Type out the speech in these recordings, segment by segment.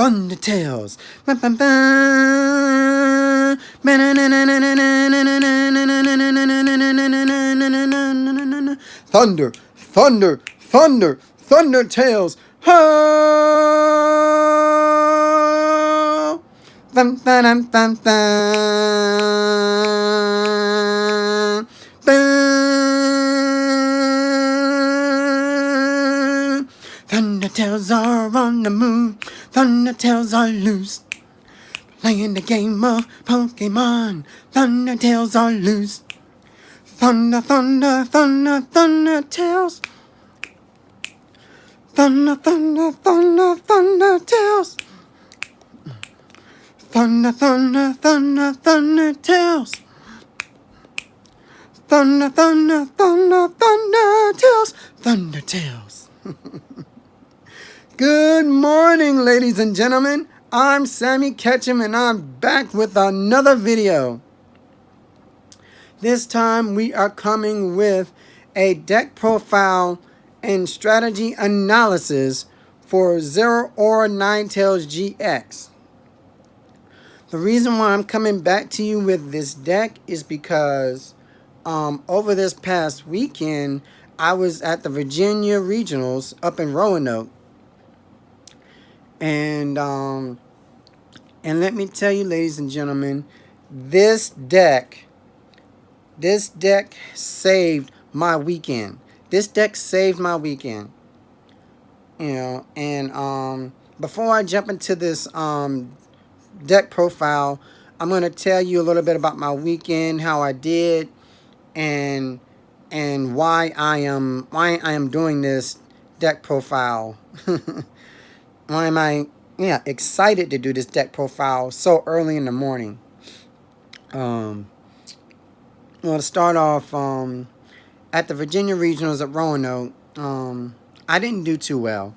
Thundertails. Thunder, thunder, thunder, Thundertails. Ho! Thun, thun, thun, thun, thun. Thundertails are on the move. Thundertails are loose. Playing the game of Pokemon. Thundertails are loose. Thunder, thunder, thunder, Thundertails. Thunder, thunder, thunder, Thundertails. Thunder, thunder, thunder, Thundertails. Thunder, thunder, thunder, Thundertails. Thundertails. Good morning, ladies and gentlemen. I'm Sammy Ketchum, and I'm back with another video. This time we are coming with a deck profile and strategy analysis for Zeraora Ninetales GX. The reason why I'm coming back to you with this deck is because over this past weekend, I was at the Virginia Regionals up in Roanoke. And let me tell you, ladies and gentlemen, this deck saved my weekend. This deck saved my weekend. You know, and before I jump into this deck profile, I'm going to tell you a little bit about my weekend, how I did, and why I am doing this deck profile. Why am I excited to do this deck profile so early in the morning? Well, to start off, at the Virginia Regionals at Roanoke, I didn't do too well.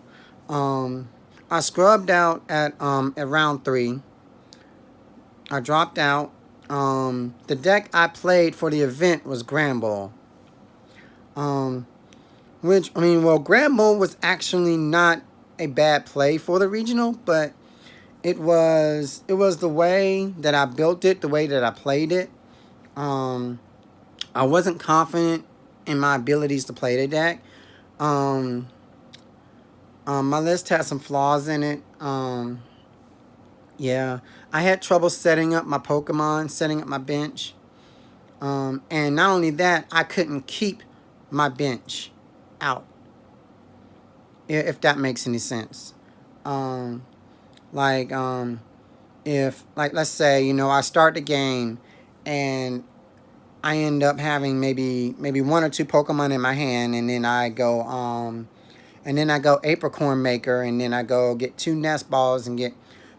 I scrubbed out at round 3. I dropped out. The deck I played for the event was Granbull. Which, I mean, well, Granbull was actually not a bad play for the regional, but it was the way that I built it, the way that I played it. I wasn't confident in my abilities to play the deck. My list had some flaws in it. Yeah, I had trouble setting up my Pokemon, setting up my bench. And not only that, I couldn't keep my bench out, if that makes any sense. If let's say, you know, I start the game and I end up having maybe 1 or 2 Pokemon in my hand, and then I go Apricorn Maker, and then I go get 2 Nest Balls and get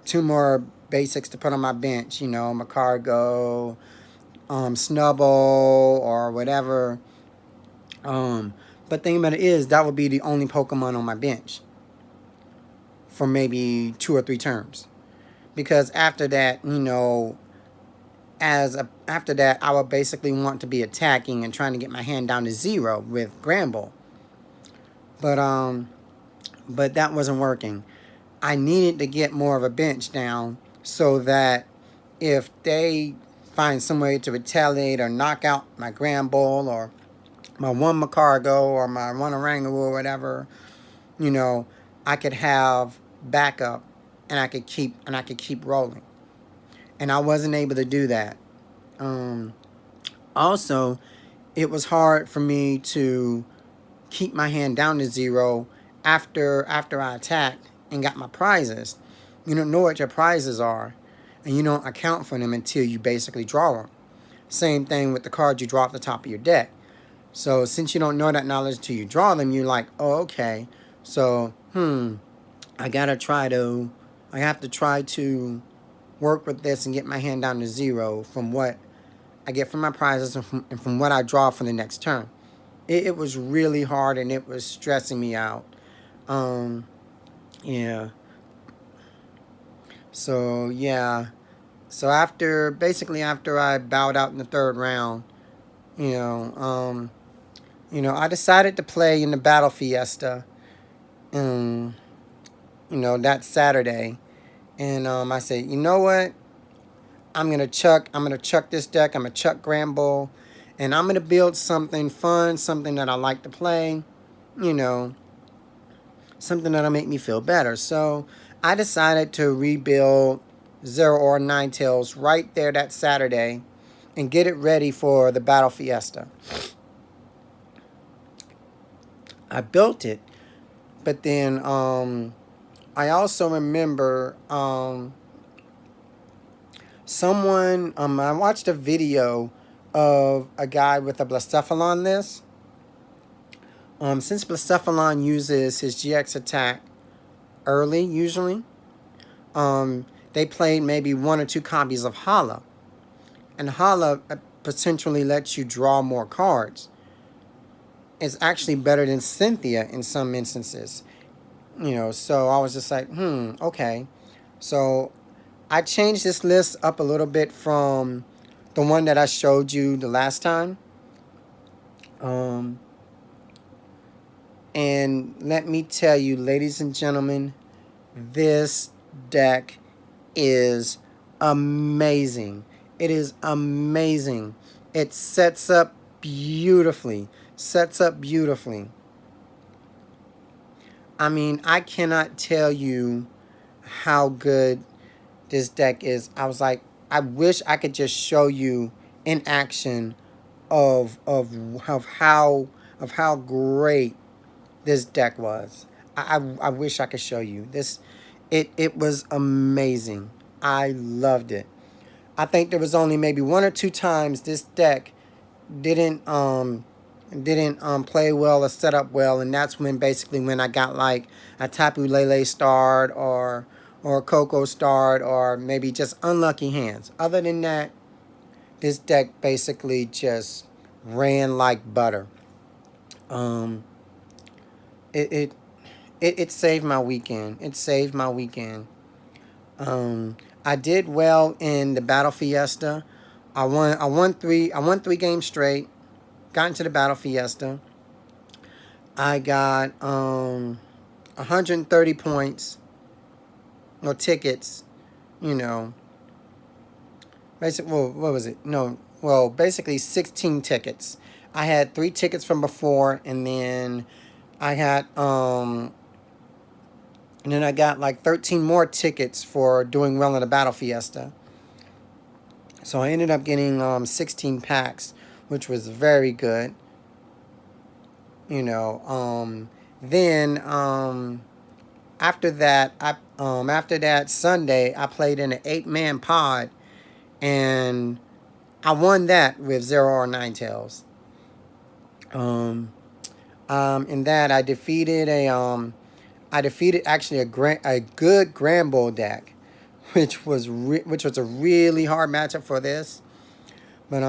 2 more basics to put on my bench, you know, Macargo, Snubble, or whatever. But the thing about it is, that would be the only Pokemon on my bench for maybe 2 or 3 turns. Because after that, you know, after that, I would basically want to be attacking and trying to get my hand down to 0 with Granbull. But that wasn't working. I needed to get more of a bench down so that if they find some way to retaliate or knock out my Granbull or my 1 Macargo or my 1 Oranguru or whatever, you know, I could have backup and I could keep rolling. And I wasn't able to do that. Also, it was hard for me to keep my hand down to 0 after I attacked and got my prizes. You don't know what your prizes are, and you don't account for them until you basically draw them. Same thing with the cards you draw off the top of your deck. So since you don't know that knowledge until you draw them, you're like, oh, okay. So, I have to try to work with this and get my hand down to 0 from what I get from my prizes and from what I draw for the next turn. It was really hard, and it was stressing me out. Yeah. So, yeah. So after I bowed out in the 3rd round, you know, I decided to play in the Battle Fiesta, you know, that Saturday. And I said, you know what? I'm gonna chuck this deck. I'm gonna chuck Gramble, and I'm gonna build something fun, something that I like to play. You know, something that'll make me feel better. So I decided to rebuild Zeraora Ninetales right there that Saturday, and get it ready for the Battle Fiesta. I built it, but then I also remember I watched a video of a guy with a Blacephalon list. Since Blacephalon uses his GX attack early, usually, they played maybe one or two copies of Hala. And Hala potentially lets you draw more cards. It's actually better than Cynthia in some instances. So I was just like, okay. So I changed this list up a little bit from the one that I showed you the last time. And let me tell you, ladies and gentlemen, this deck is amazing. It is amazing. It sets up beautifully. Sets up beautifully. I mean, I cannot tell you how good this deck is. I was like, I wish I could just show you in action of how great this deck was. I wish I could show you this. It was amazing. I loved it. I think there was only maybe one or two times this deck didn't play well or set up well, and that's when I got like a Tapu Lele start or a Coco start or maybe just unlucky hands. Other than that, this deck basically just ran like butter. Um, it it it saved my weekend. It saved my weekend. I did well in the Battle Fiesta. I won three games straight. Got into the Battle Fiesta. I got 130 points or tickets. You know, well, what was it? No, well, basically 16 tickets. I had 3 tickets from before, and then I had and then I got like 13 more tickets for doing well in the Battle Fiesta. So I ended up getting 16 packs, which was very good. Then after that Sunday, I played in an 8-man pod, and I won that with Zeraora Ninetales. In that I defeated actually a good Gramble deck, which was a really hard matchup for this. But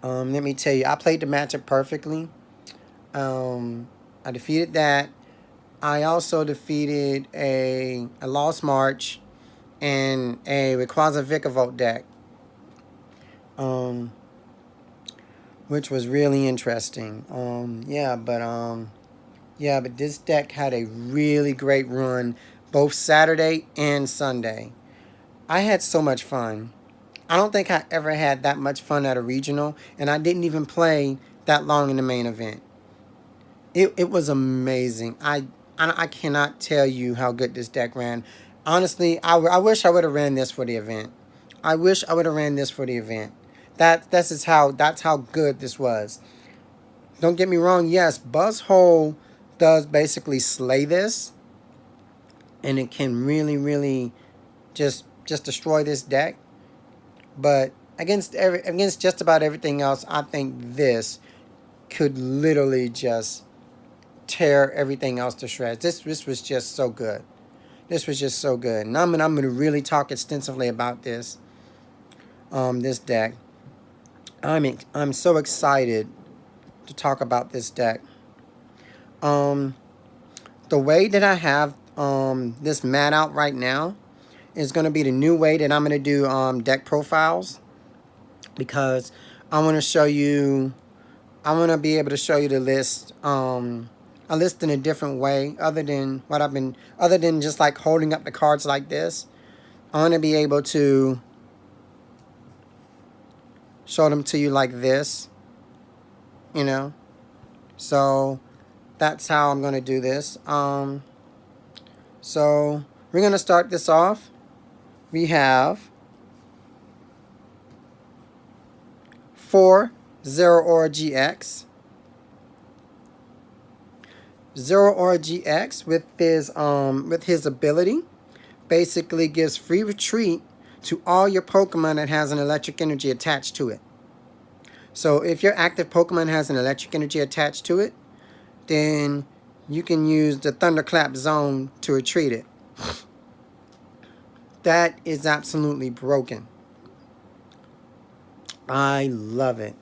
let me tell you, I played the matchup perfectly. I defeated that. I also defeated a Lost March and a Rayquaza Vikavolt deck, which was really interesting. But this deck had a really great run both Saturday and Sunday. I had so much fun. I don't think I ever had that much fun at a regional, and I didn't even play that long in the main event. It was amazing. I cannot tell you how good this deck ran. Honestly, I wish I would have ran this for the event. I wish I would have ran this for the event. That's how good this was. Don't get me wrong. Yes, Buzzhole does basically slay this, and it can really, really just destroy this deck. But against just about everything else, I think this could literally just tear everything else to shreds. This was just so good. This was just so good. And I'm gonna really talk extensively about this deck. I'm so excited to talk about this deck. The way that I have this mat out right now is going to be the new way that I'm going to do deck profiles, because I want to be able to show you the list I list in a different way other than other than just like holding up the cards like this. I want to be able to show them to you like this, you know. So that's how I'm going to do this. So we're going to start this off. We have 4 Zeraora GX. Zeraora GX with his ability basically gives free retreat to all your Pokemon that has an electric energy attached to it. So if your active Pokemon has an electric energy attached to it, then you can use the Thunderclap Zone to retreat it. That is absolutely broken. I love it.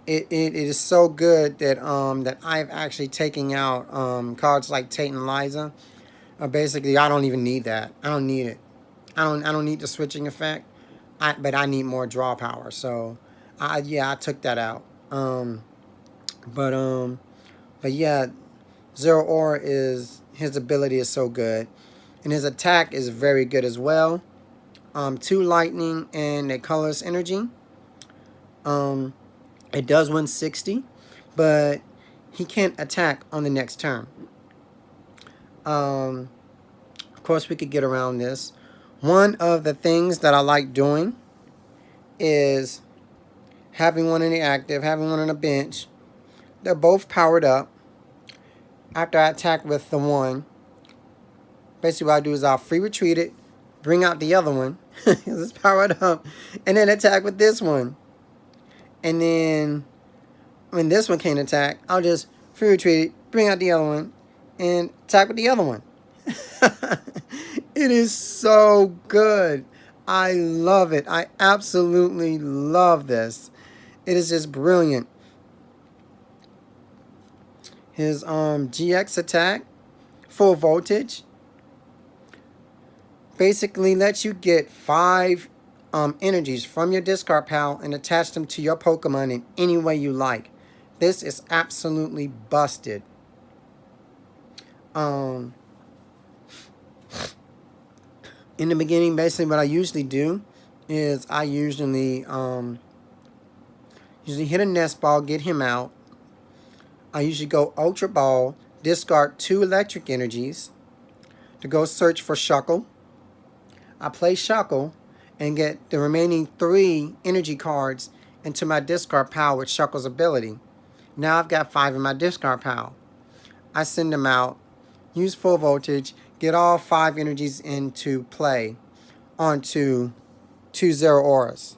It is so good that that I've actually taken out cards like Tate and Liza. Basically, I don't even need that. I don't need it. I don't need the switching effect. But I need more draw power. So, yeah, I took that out. But yeah, Zeraora his ability is so good, and his attack is very good as well. 2 lightning and a colorless energy. It does 160, but he can't attack on the next turn. Of course, we could get around this. One of the things that I like doing is having one in the active, having one on the bench. They're both powered up. After I attack with the one, basically what I do is I'll free retreat it, bring out the other one, because it's powered up, and then attack with this one. And then when this one can't attack, I'll just free retreat it, bring out the other one, and attack with the other one. It is so good. I love it. I absolutely love this. It is just brilliant. His GX attack, full voltage, basically lets you get 5 energies from your discard pile and attach them to your Pokemon in any way you like. This is absolutely busted. In the beginning, basically what I usually do is I usually hit a nest ball, get him out. I usually go Ultra Ball, discard 2 electric energies to go search for Shuckle. I play Shuckle and get the remaining 3 energy cards into my discard pile with Shuckle's ability. Now I've got 5 in my discard pile. I send them out, use full voltage, get all 5 energies into play onto 2 Zeraoras.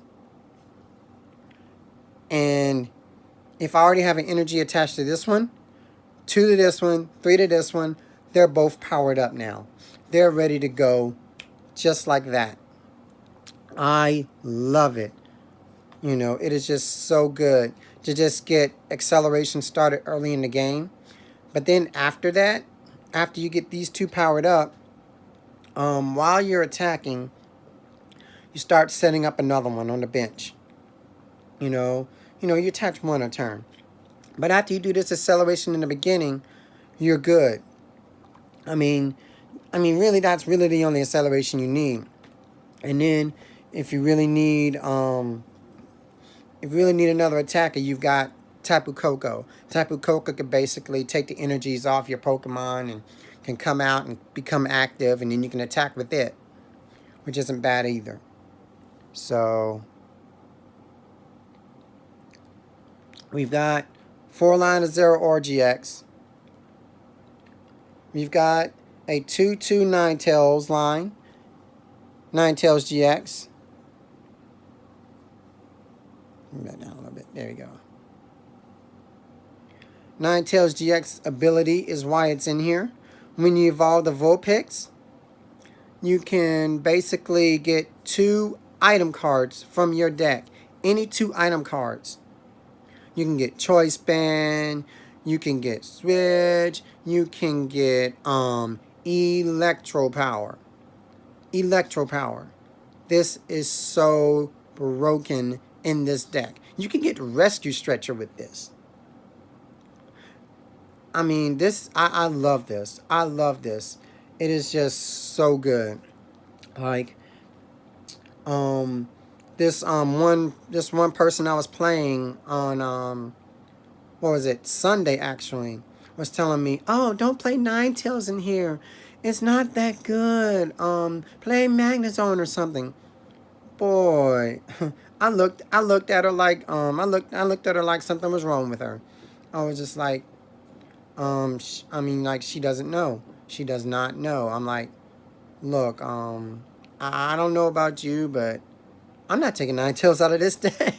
And if I already have an energy attached to this one, 2 to this one, 3 to this one, they're both powered up now. They're ready to go just like that. I love it. You know, it is just so good to just get acceleration started early in the game. But then after that, after you get these 2 powered up, while you're attacking, you start setting up another one on the bench. You know, you attach 1 a turn. But after you do this acceleration in the beginning, you're good. I mean, really, that's really the only acceleration you need. And then, if you really need another attacker, you've got Tapu Koko. Tapu Koko can basically take the energies off your Pokemon and can come out and become active, and then you can attack with it, which isn't bad either. So we've got 4 line of Zeraora GX. We've got a 2/2 Ninetales line, Ninetales GX. Back down a little bit. There we go. Ninetales GX ability is why it's in here. When you evolve the Vulpix, you can basically get 2 item cards from your deck. Any 2 item cards. You can get Choice Band, you can get Switch, you can get Electro Power. Electro Power. This is so broken in this deck. You can get Rescue Stretcher with this. I mean, I love this. I love this. It is just so good. Like, um, this one person I was playing on, what was it, Sunday actually, was telling me, oh, don't play Ninetales in here. It's not that good. Play Magnezone or something. Boy, I looked at her like, I looked at her like something was wrong with her. I was just like, I mean, like, she doesn't know. She does not know. I'm like, look, I don't know about you, but I'm not taking Ninetales out of this day.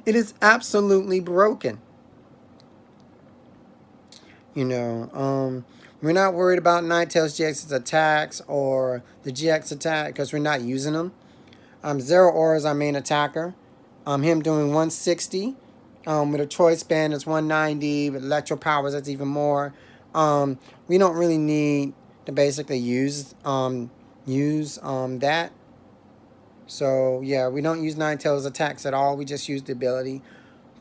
It is absolutely broken. You know, we're not worried about Ninetales GX's attacks or the GX attack because we're not using them. Zeraora is our main attacker. Him doing 160. With a choice band, it's 190. With electro powers, that's even more. We don't really need to basically use that. So yeah, we don't use Ninetales attacks at all. We just use the ability,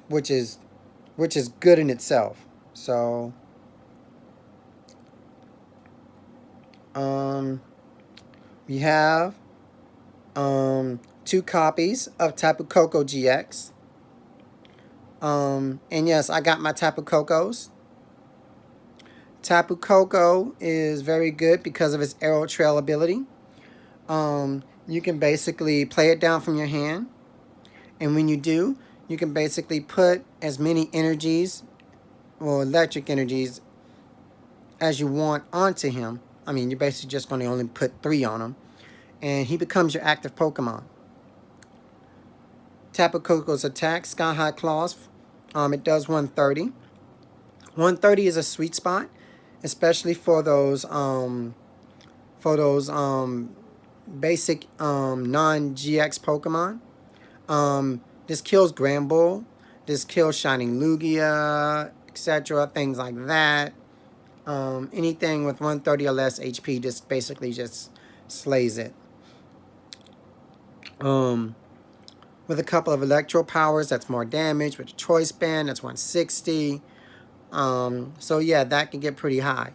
which is good in itself. So um, we have two copies of Tapu Koko GX. And yes, I got my Tapu Kokos. Tapu Koko is very good because of its arrow trail ability. You can basically play it down from your hand. And when you do, you can basically put as many energies or electric energies as you want onto him. I mean, you're basically just going to only put 3 on him. And he becomes your active Pokemon. Tapu Koko's attack, Sky High Claws. It does 130. 130 is a sweet spot, especially for those basic non-GX Pokemon. This kills Granbull. This kills Shining Lugia, etc. Things like that. Anything with 130 or less HP just basically just slays it. With a couple of electro powers, that's more damage. With a choice band, that's 160. So yeah, that can get pretty high.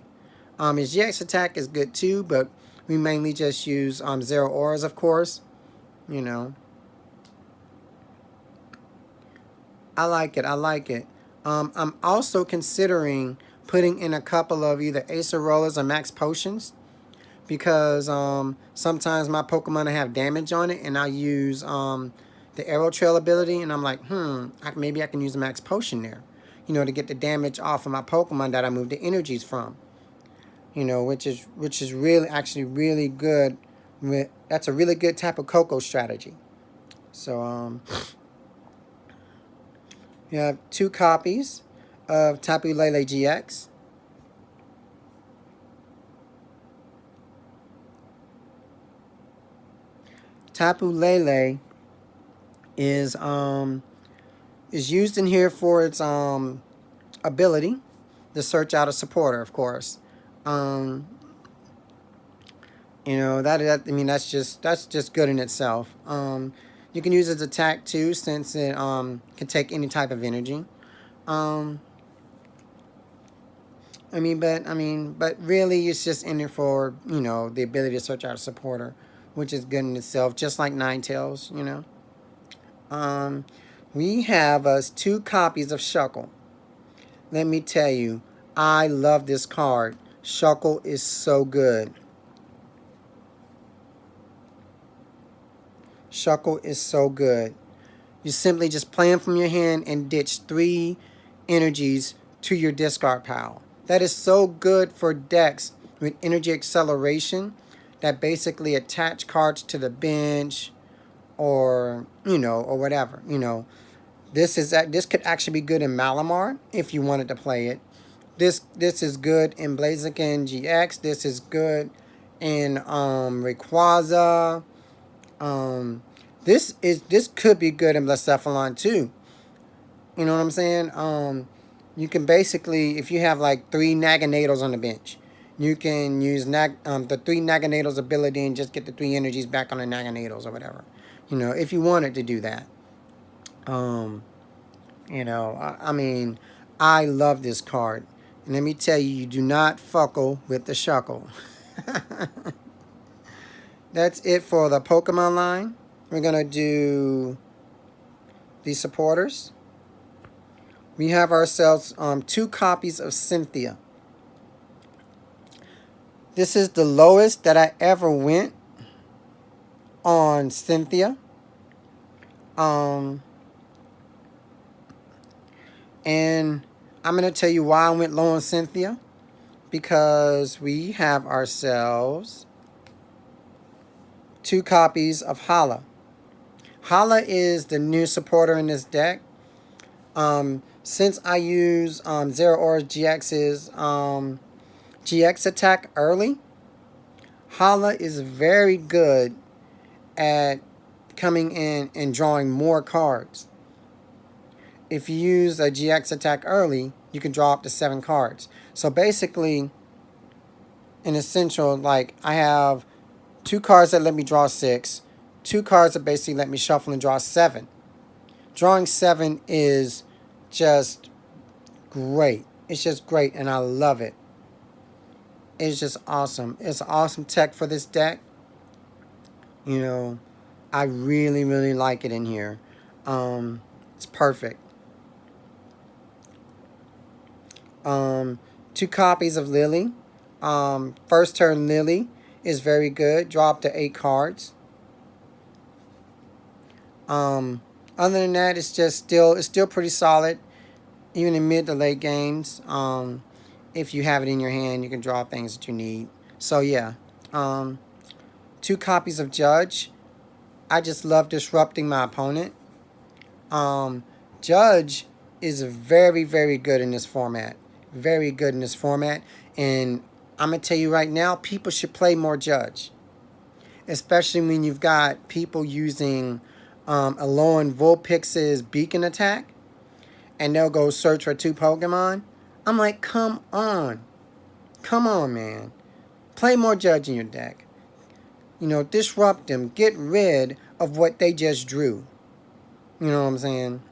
His GX attack is good too, but we mainly just use Zeraoras, of course. You know, I like it. I like it. I'm also considering putting in a couple of either Acerolas or Max Potions because sometimes my Pokemon have damage on it, and I use the Arrow Trail ability, and I'm like, maybe I can use a Max Potion there, you know, to get the damage off of my Pokemon that I moved the energies from. You know, which is really actually really good. That's a really good Tapu Koko strategy. So you have 2 copies of Tapu Lele GX. Tapu Lele is used in here for its ability to search out a supporter, of course. Um, you know that I mean that's just good in itself. You can use its attack too, since it can take any type of energy. Um, but really, it's just in it for the ability to search out a supporter, which is good in itself, just like Ninetales. Um, we have us 2 copies of Shuckle. Let me tell you, I love this card. Shuckle is so good. Shuckle is so good. You simply just play them from your hand and ditch 3 energies to your discard pile. That is so good for decks with energy acceleration that basically attach cards to the bench or whatever. This could actually be good in Malamar if you wanted to play it. This is good in Blaziken GX. This is good in Rayquaza. This could be good in Blacephalon too. You know what I'm saying? You can basically, if you have like 3 Naganadels on the bench, you can use the 3 Naganadels ability and just get the 3 energies back on the Naganadels or whatever. If you wanted to do that. I mean, I love this card. And let me tell you, you do not fuckle with the shuckle. That's it for the Pokemon line. We're going to do the supporters. We have ourselves 2 copies of Cynthia. This is the lowest that I ever went on Cynthia. And I'm going to tell you why I went low on Cynthia. Because we have ourselves 2 copies of Hala. Hala is the new supporter in this deck. Since I use Zeraora GX's GX attack early, Hala is very good at coming in and drawing more cards. If you use a GX attack early, you can draw up to 7 cards. So basically, in essential, like I have 2 cards that let me draw 6, 2 cards that basically let me shuffle and draw 7. Drawing 7 is just great. It's just great, and I love it. It's just awesome. It's an awesome tech for this deck. You know, I really, really like it in here. It's perfect. 2 copies of Lily. First turn Lily is very good. Draw up to 8 cards. Other than that, it's still pretty solid, even in mid to late games. If you have it in your hand, you can draw things that you need. So yeah, 2 copies of Judge. I just love disrupting my opponent. Judge is very, very good in this format. Very good in this format. And I'm going to tell you right now, people should play more Judge. Especially when you've got people using Alolan Vulpix's Beacon attack. And they'll go search for 2 Pokemon. I'm like, come on. Come on, man. Play more Judge in your deck. You know, disrupt them. Get rid of what they just drew. You know what I'm saying?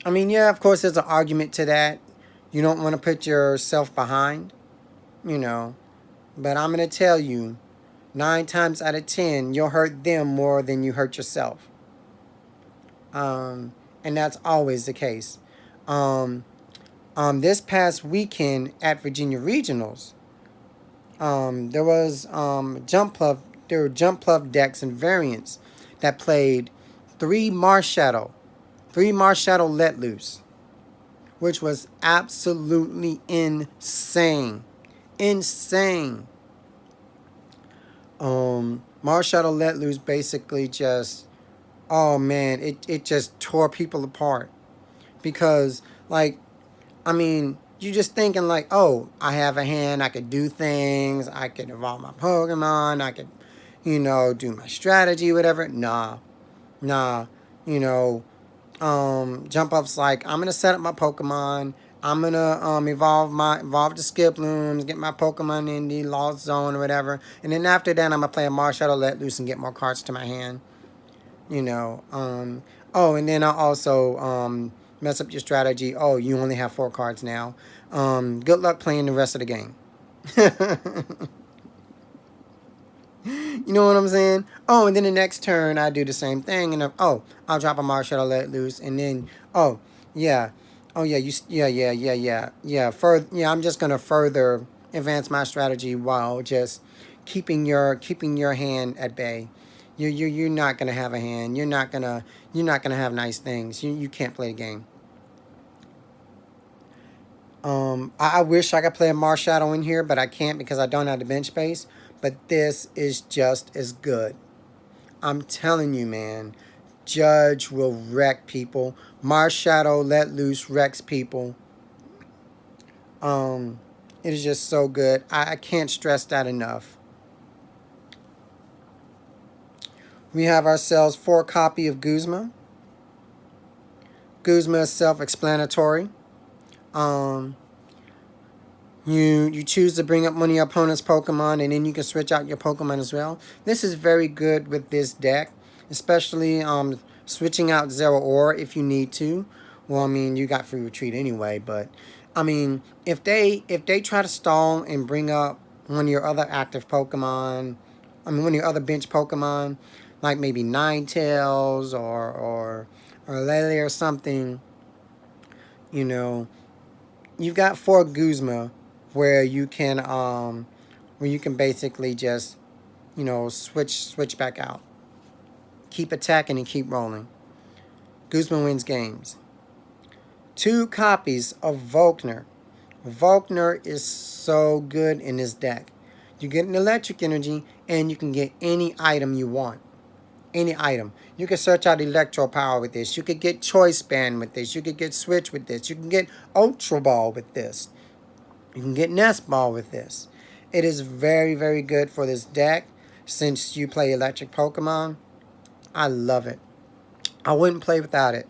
I mean, yeah, of course, there's an argument to that. You don't want to put yourself behind, you know. But I'm going to tell you, 9 times out of 10, you'll hurt them more than you hurt yourself. And that's always the case. This past weekend at Virginia Regionals, there was there were Jump Pluff decks and variants that played 3 Marshadow Let Loose, which was absolutely insane. Insane. Marshadow Let Loose basically just, oh man, it just tore people apart. Because, like, I mean, you just thinking like, oh, I have a hand, I could do things, I could evolve my Pokemon, I could, you know, do my strategy, whatever. Nah. You know, Jump Up's like, I'm gonna set up my Pokemon, I'm gonna evolve the Skiplooms, get my Pokemon in the Lost Zone or whatever, and then after that I'm gonna play a Marshadow Let Loose and get more cards to my hand. You know, oh, and then I'll also mess up your strategy. Oh, you only have 4 cards now. Good luck playing the rest of the game. You know what I'm saying? Oh, and then the next turn I do the same thing, and I'll drop a Marshadow Let Loose, and then yeah, I'm just gonna further advance my strategy while just keeping your hand at bay. You're not gonna have a hand. You're not gonna have nice things. You can't play the game. I wish I could play a Marshadow in here, but I can't because I don't have the bench space. But this is just as good. I'm telling you, man. Judge will wreck people. Marshadow Let Loose wrecks people. It is just so good. I can't stress that enough. We have ourselves 4 copy of Guzma. Guzma is self-explanatory. You choose to bring up one of your opponent's Pokemon, and then you can switch out your Pokemon as well. This is very good with this deck, especially switching out Zeraora if you need to, Well, I mean, you got free retreat anyway, but I mean, if they try to stall and bring up one of your other active Pokemon, I mean one of your other bench Pokemon, like maybe Ninetales or Lele or something, you know, you've got four Guzma where you can basically just, switch back out. Keep attacking and keep rolling. Guzma wins games. Two copies of Volkner. Volkner is so good in this deck. You get an electric energy and you can get any item you want. Any item. You can search out Electro Power with this. You could get Choice Band with this. You could get Switch with this. You can get Ultra Ball with this. You can get Nest Ball with this. It is very, very good for this deck since you play electric Pokemon. I love it. I wouldn't play without it.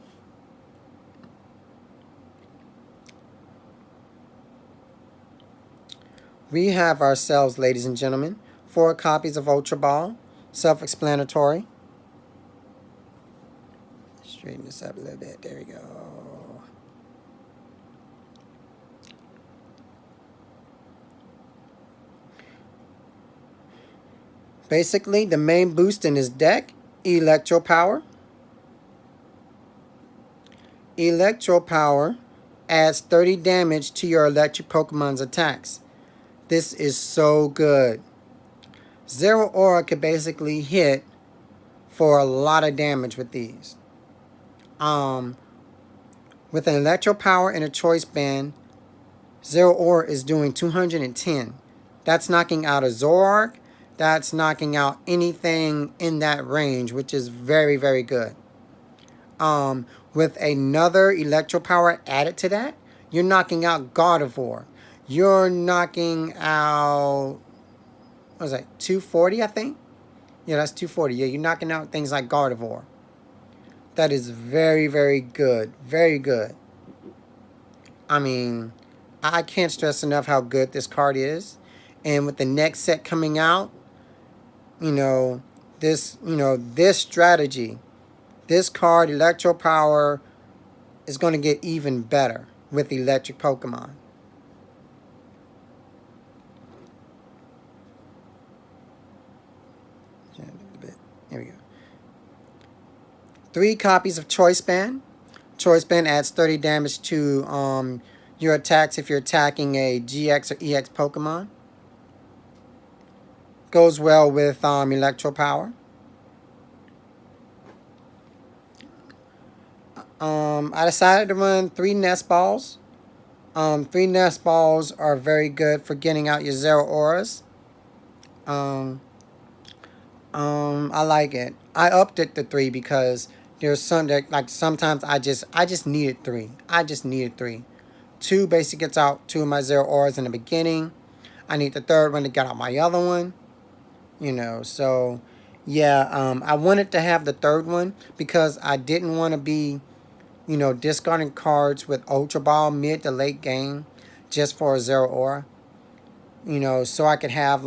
We have ourselves, ladies and gentlemen, 4 copies of Ultra Ball. Self-explanatory. Straighten this up a little bit. There we go. Basically, the main boost in this deck, Electro Power. Electro Power adds 30 damage to your electric Pokemon's attacks. This is so good. Zeraora could basically hit for a lot of damage with these. With an Electro Power and a Choice Band, Zeraora is doing 210. That's knocking out a Zoroark. That's knocking out anything in that range, which is very, very good. With another Electro Power added to that, you're knocking out Gardevoir. You're knocking out, what was that, 240, I think? Yeah, that's 240. Yeah, you're knocking out things like Gardevoir. That is very, very good. Very good. I mean, I can't stress enough how good this card is. And with the next set coming out, this strategy, this card, Electro Power, is going to get even better with electric Pokemon. Here we go. 3 copies of Choice Band. Choice Band adds 30 damage to your attacks if you're attacking a GX or EX Pokemon. Goes well with Electro Power. I decided to run 3 Nest Balls. 3 Nest Balls are very good for getting out your Zeraoras. I like it. I upped it to 3 because there's some that, like, sometimes I just needed 3. I just needed 3. 2 basically gets out 2 of my Zeraoras in the beginning. I need the 3rd one to get out my other one. So yeah, I wanted to have the 3rd one because I didn't want to be, discarding cards with Ultra Ball mid to late game just for a Zeraora. So I could have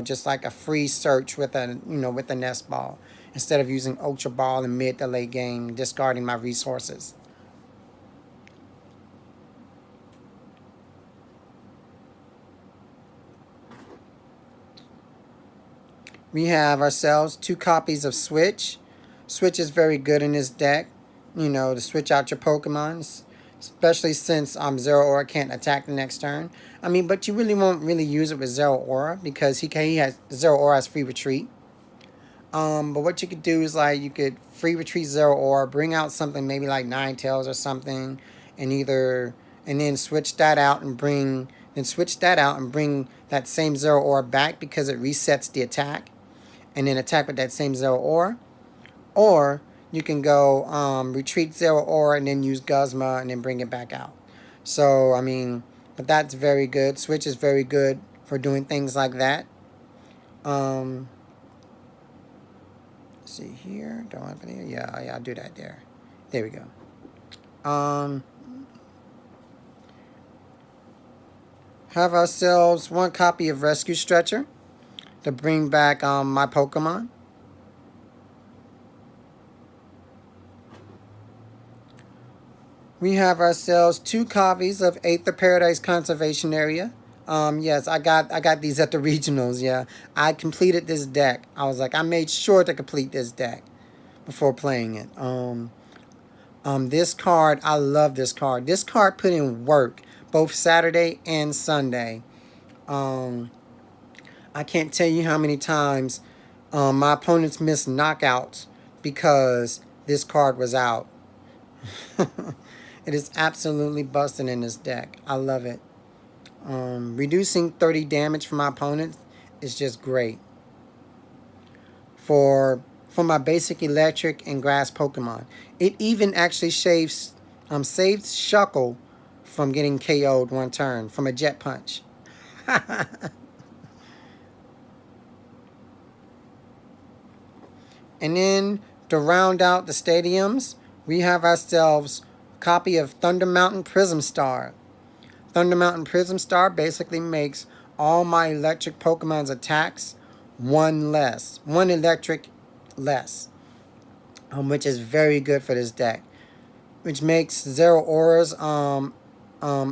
just like a free search with a Nest Ball instead of using Ultra Ball in mid to late game, discarding my resources. We have ourselves 2 copies of Switch. Switch is very good in this deck, to switch out your Pokemon, especially since Zeraora can't attack the next turn. I mean, but you really won't really use it with Zeraora because Zeraora has free retreat. But what you could do is you could free retreat Zeraora, bring out something maybe like Ninetales or something, and then switch that out and bring that same Zeraora back because it resets the attack, and then attack with that same Zeraora. Or you can go retreat Zeraora and then use Guzma and then bring it back out. So, I mean, but that's very good. Switch is very good for doing things like that. Let's see here. Don't have any. Yeah, I'll do that there. There we go. Have ourselves 1 copy of Rescue Stretcher to bring back my Pokemon. We have ourselves 2 copies of Aether Paradise Conservation Area. Yes, I got these at the regionals. Yeah, I completed this deck. I was like, I made sure to complete this deck before playing it. This card, I love this card. This card put in work both Saturday and Sunday. Um, I can't tell you how many times my opponents missed knockouts because this card was out. It is absolutely busting in this deck. I love it. Reducing 30 damage from my opponent is just great. For my basic electric and grass Pokemon. It even actually saves Shuckle from getting KO'd one turn from a Jet Punch. And then to round out the stadiums, we have ourselves a copy of Thunder Mountain Prism Star. Thunder Mountain Prism Star basically makes all my electric Pokemon's attacks one electric less, which is very good for this deck. Which makes Zeraora's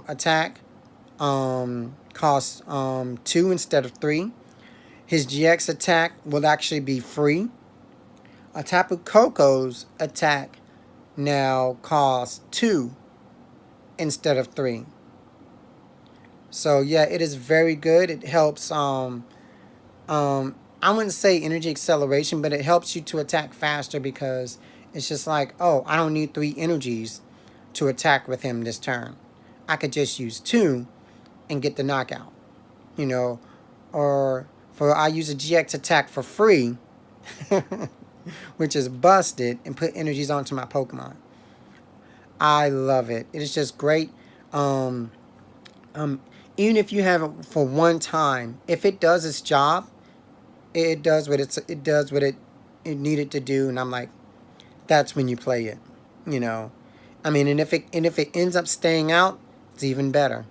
attack cost 2 instead of 3. His GX attack will actually be free. Tapu Koko's attack now costs 2 instead of 3. So yeah, it is very good. It helps I wouldn't say energy acceleration, but it helps you to attack faster because it's just like, oh, I don't need 3 energies to attack with him this turn. I could just use 2 and get the knockout. You know, or for I use a GX attack for free, which is busted, and put energies onto my Pokemon. I love it. It is just great. Um, Even if you have it for one time, if it does its job, it does what it needed to do, and I'm like, that's when you play it, you know. I mean, and if it ends up staying out, it's even better.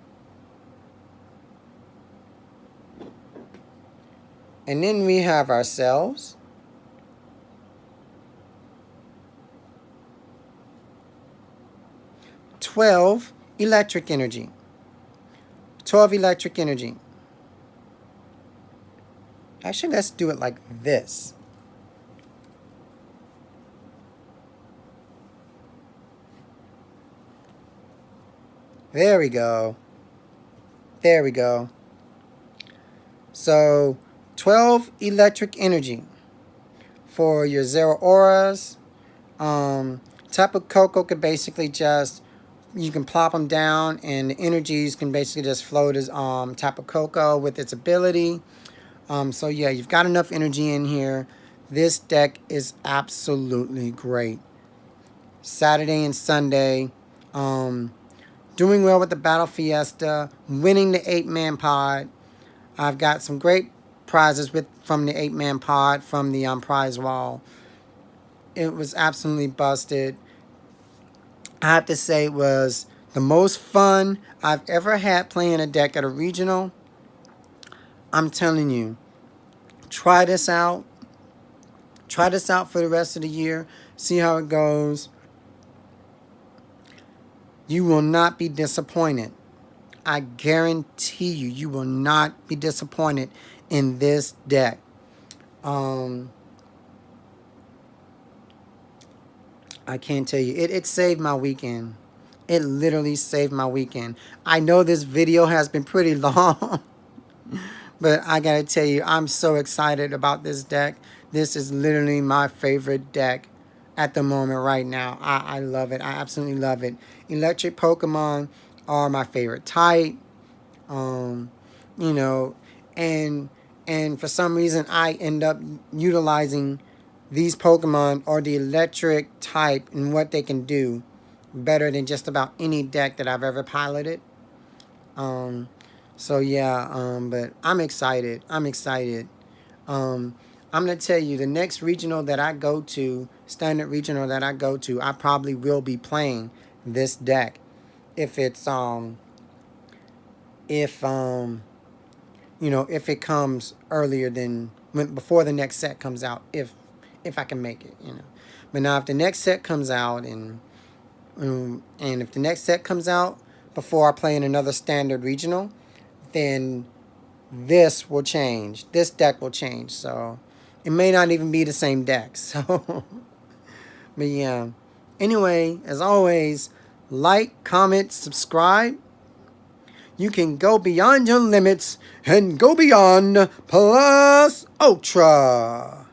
And then we have ourselves 12 electric energy. 12 electric energy. Actually, let's do it like this. There we go. There we go. So, 12 electric energy for your Zeraoras. Tapu Koko could basically just, you can plop them down, and the energies can basically just float as Tapu Koko with its ability. So yeah, you've got enough energy in here. This deck is absolutely great. Saturday and Sunday. Doing well with the Battle Fiesta. Winning the 8-man pod. I've got some great prizes from the 8-man pod from the prize wall. It was absolutely busted. I have to say it was the most fun I've ever had playing a deck at a regional. I'm telling you, try this out. Try this out for the rest of the year. See how it goes. You will not be disappointed. I guarantee you, you will not be disappointed in this deck. I can't tell you. It saved my weekend. It literally saved my weekend. I know this video has been pretty long, but I gotta tell you, I'm so excited about this deck. This is literally my favorite deck at the moment right now. I love it. I absolutely love it. Electric Pokemon are my favorite type. You know, and for some reason I end up utilizing these Pokemon or the electric type and what they can do better than just about any deck that I've ever piloted. So yeah, but I'm excited. I'm excited. I'm going to tell you, the next regional that I go to, standard regional that I go to, I probably will be playing this deck. If it's, you know, if it comes earlier than, before the next set comes out, if I can make it, you know. But now if the next set comes out and And if the next set comes out before I play in another standard regional, then this will change. This deck will change. So it may not even be the same deck. So, but yeah. Anyway, as always, like, comment, subscribe. You can go beyond your limits and go beyond plus ultra.